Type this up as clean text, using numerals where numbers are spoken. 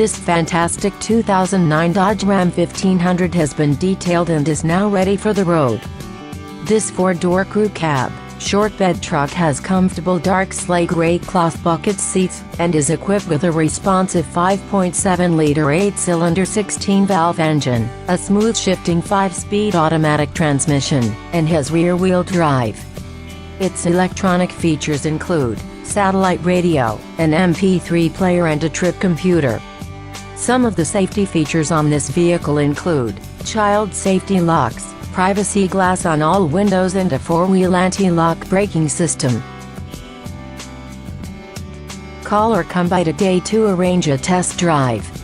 This fantastic 2009 Dodge Ram 1500 has been detailed and is now ready for the road. This 4-door crew cab, short bed truck has comfortable dark slate gray cloth bucket seats, and is equipped with a responsive 5.7-liter 8-cylinder 16-valve engine, a smooth shifting 5-speed automatic transmission, and has rear-wheel drive. Its electronic features include satellite radio, an MP3 player and a trip computer. Some of the safety features on this vehicle include child safety locks, privacy glass on all windows and a 4-wheel anti-lock braking system. Call or come by today to arrange a test drive.